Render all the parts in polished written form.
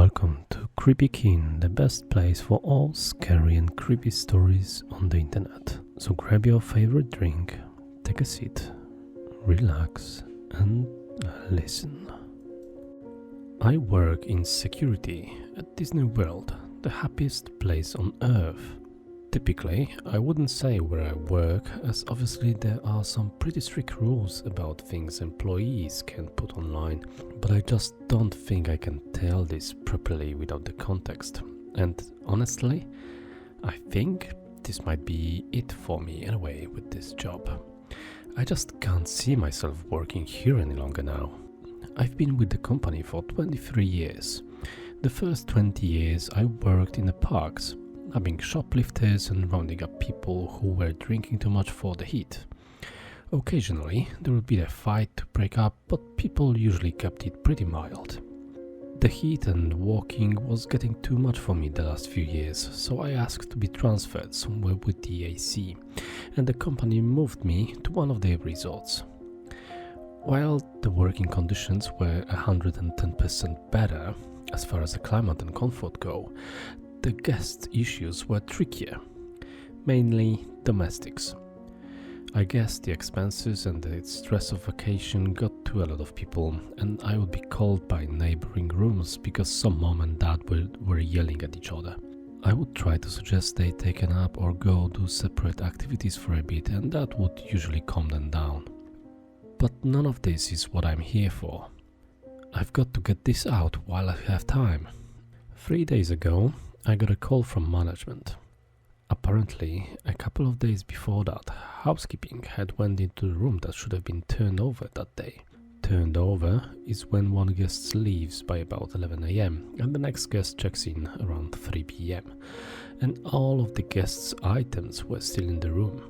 Welcome to Creepy Kenn, the best place for all scary and creepy stories on the internet. So grab your favorite drink, take a seat, relax and listen. I work in security at Disney World, the happiest place on earth. Typically, I wouldn't say where I work, as obviously there are some pretty strict rules about things employees can put online, but I just don't think I can tell this properly without the context. And honestly, I think this might be it for me anyway with this job. I just can't see myself working here any longer now. I've been with the company for 23 years. The first 20 years I worked in the parks, nabbing shoplifters and rounding up people who were drinking too much for the heat. Occasionally there would be a fight to break up, but people usually kept it pretty mild. The heat and walking was getting too much for me the last few years, so I asked to be transferred somewhere with the AC, and the company moved me to one of their resorts. While the working conditions were 110% better as far as the climate and comfort go, the guest issues were trickier, mainly domestics. I guess the expenses and the stress of vacation got to a lot of people, and I would be called by neighboring rooms because some mom and dad were yelling at each other. I would try to suggest they take a nap or go do separate activities for a bit, and that would usually calm them down. But none of this is what I'm here for. I've got to get this out while I have time. 3 days ago, I got a call from management. Apparently, a couple of days before that, housekeeping had went into the room that should have been turned over that day. Turned over is when one guest leaves by about 11 AM and the next guest checks in around 3 PM. And all of the guests' items were still in the room.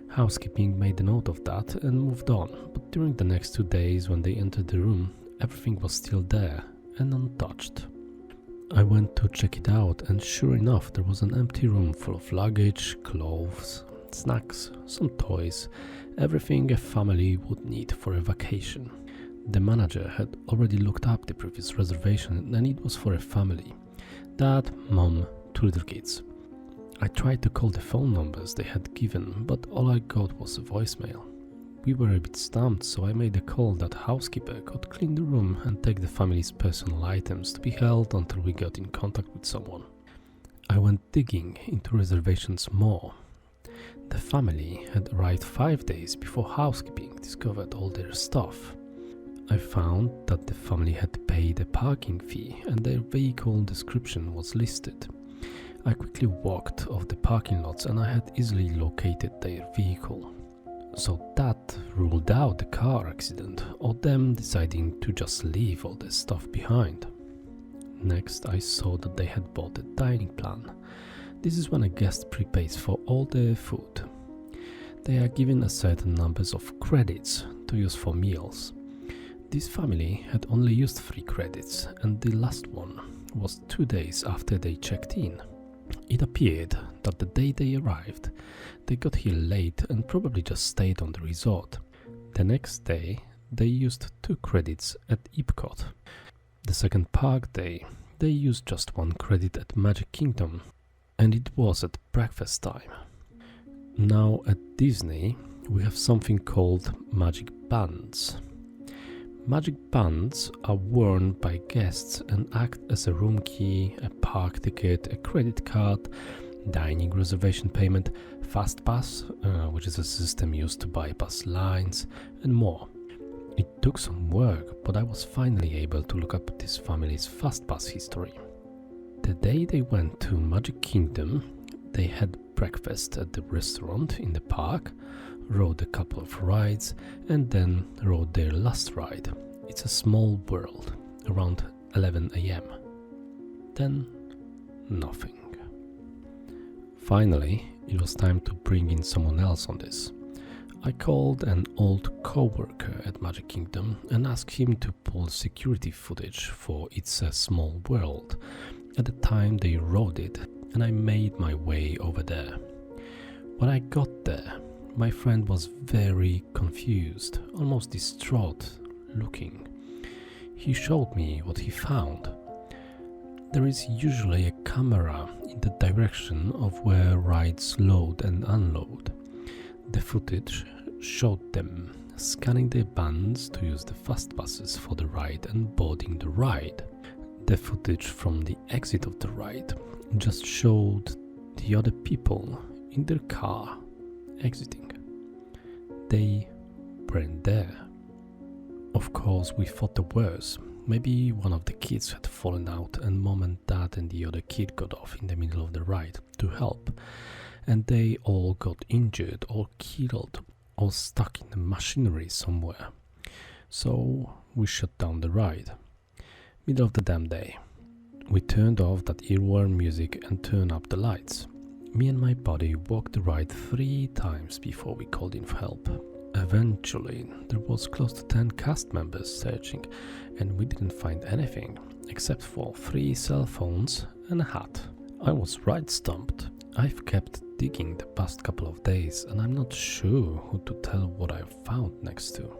Housekeeping made a note of that and moved on, but during the next 2 days when they entered the room, everything was still there and untouched. I went to check it out, and sure enough there was an empty room full of luggage, clothes, snacks, some toys, everything a family would need for a vacation. The manager had already looked up the previous reservation and it was for a family. Dad, mom, 2 little kids. I tried to call the phone numbers they had given, but all I got was a voicemail. We were a bit stumped, so I made a call that housekeeper could clean the room and take the family's personal items to be held until we got in contact with someone. I went digging into reservations more. The family had arrived 5 days before housekeeping discovered all their stuff. I found that the family had paid a parking fee and their vehicle description was listed. I quickly walked off the parking lots and I had easily located their vehicle. So that ruled out the car accident or them deciding to just leave all their stuff behind. Next, I saw that they had bought a dining plan. This is when a guest prepays for all their food. They are given a certain numbers of credits to use for meals. This family had only used 3 credits, and the last one was 2 days after they checked in. It appeared that the day they arrived, they got here late and probably just stayed on the resort. The next day, they used 2 credits at Epcot. The second park day, they used just 1 credit at Magic Kingdom, and it was at breakfast time. Now at Disney, we have something called magic bands. Magic bands are worn by guests and act as a room key, a park ticket, a credit card, dining reservation payment, fast pass, which is a system used to bypass lines, and more. It took some work, but I was finally able to look up this family's fast pass history. The day they went to Magic Kingdom, they had breakfast at the restaurant in the park, rode a couple of rides, and then rode their last ride. It's a small world, around 11 AM. Then, nothing. Finally, it was time to bring in someone else on this. I called an old co-worker at Magic Kingdom and asked him to pull security footage for It's a Small World at the time they rode it, and I made my way over there. When I got there, my friend was very confused, almost distraught looking. He showed me what he found. There is usually a camera in the direction of where rides load and unload. The footage showed them scanning the buttons to use the fast passes for the ride and boarding the ride. The footage from the exit of the ride just showed the other people in their car exiting. They weren't there. Of course, we thought the worst. Maybe one of the kids had fallen out and mom and dad and the other kid got off in the middle of the ride to help, and they all got injured or killed or stuck in the machinery somewhere. So we shut down the ride. Middle of the damn day. We turned off that earworm music and turned up the lights. Me and my buddy walked the ride 3 times before we called in for help. Eventually, there was close to 10 cast members searching, and we didn't find anything except for 3 cell phones and a hat. I was right stumped. I've kept digging the past couple of days, and I'm not sure who to tell what I've found next to.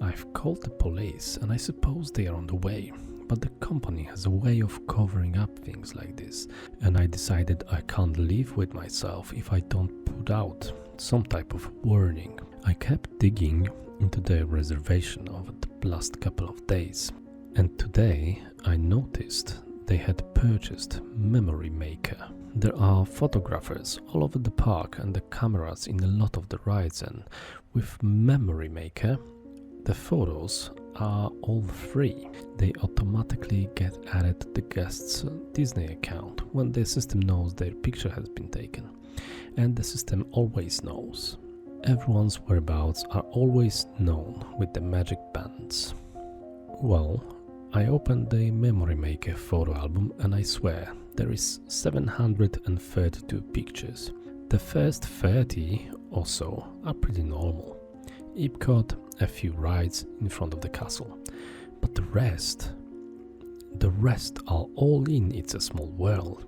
I've called the police, and I suppose they are on the way, but the company has a way of covering up things like this, and I decided I can't live with myself if I don't put out some type of warning. I kept digging into the reservation over the last couple of days, and today I noticed they had purchased Memory Maker. There are photographers all over the park and the cameras in a lot of the rides, and with Memory Maker, the photos are all free. They automatically get added to the guest's Disney account when the system knows their picture has been taken, and the system always knows. Everyone's whereabouts are always known with the magic bands. Well, I opened the Memory Maker photo album and I swear there is 732 pictures. The first 30 or so are pretty normal. Epcot, a few rides in front of the castle, but the rest are all in It's a Small World.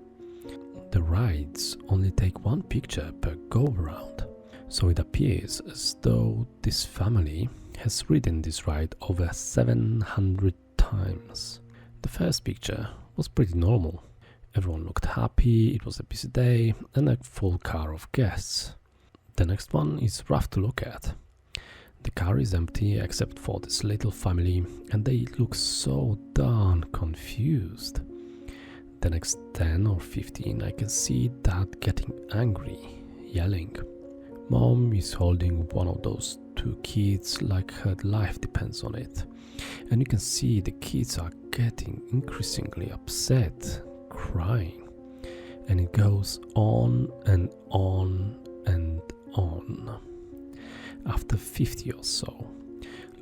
The rides only take 1 picture per go-around, so it appears as though this family has ridden this ride over 700 times. The first picture was pretty normal. Everyone looked happy, it was a busy day and a full car of guests. The next one is rough to look at. The car is empty except for this little family, and they look so darn confused. The next 10 or 15 I can see Dad getting angry, yelling. Mom is holding one of those 2 kids like her life depends on it, and you can see the kids are getting increasingly upset, crying, and it goes on and on and on. After 50 or so,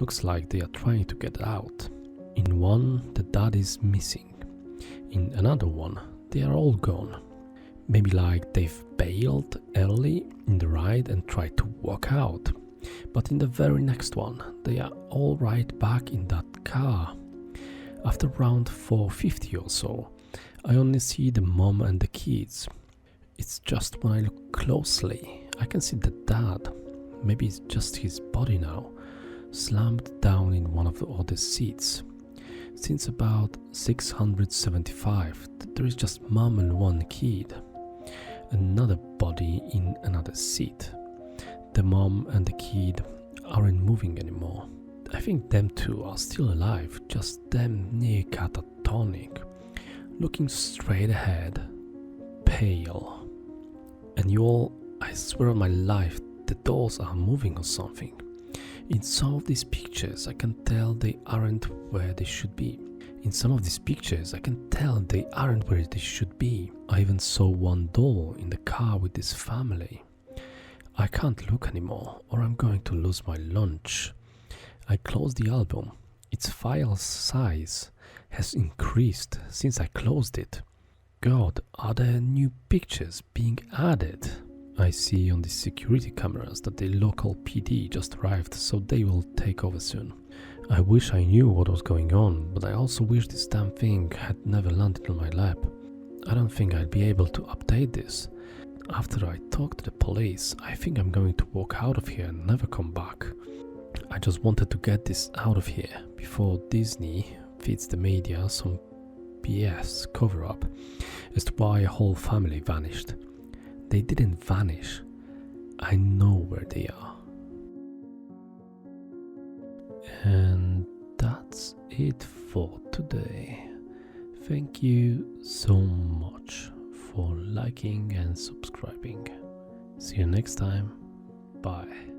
looks like they are trying to get out. In one, the dad is missing. In another one, they are all gone. Maybe like they've bailed early in the ride and tried to walk out. But in the very next one, they are all right back in that car. After round 450 or so, I only see the mom and the kids. It's just when I look closely, I can see the dad. Maybe it's just his body now, slammed down in one of the other seats. Since about 675, there is just mom and 1 kid. Another body in another seat. The mom and the kid aren't moving anymore. I think them 2 are still alive, just them near catatonic, looking straight ahead, pale. And you all, I swear on my life, the doors are moving or something. In some of these pictures I can tell they aren't where they should be. In some of these pictures I can tell they aren't where they should be. I even saw 1 doll in the car with this family. I can't look anymore or I'm going to lose my lunch. I closed the album. Its file size has increased since I closed it. God, are there new pictures being added? I see on the security cameras that the local PD just arrived, so they will take over soon. I wish I knew what was going on, but I also wish this damn thing had never landed on my lap. I don't think I'll be able to update this. After I talk to the police, I think I'm going to walk out of here and never come back. I just wanted to get this out of here before Disney feeds the media some BS cover up as to why a whole family vanished. They didn't vanish. I know where they are. And that's it for today. Thank you so much for liking and subscribing. See you next time. Bye.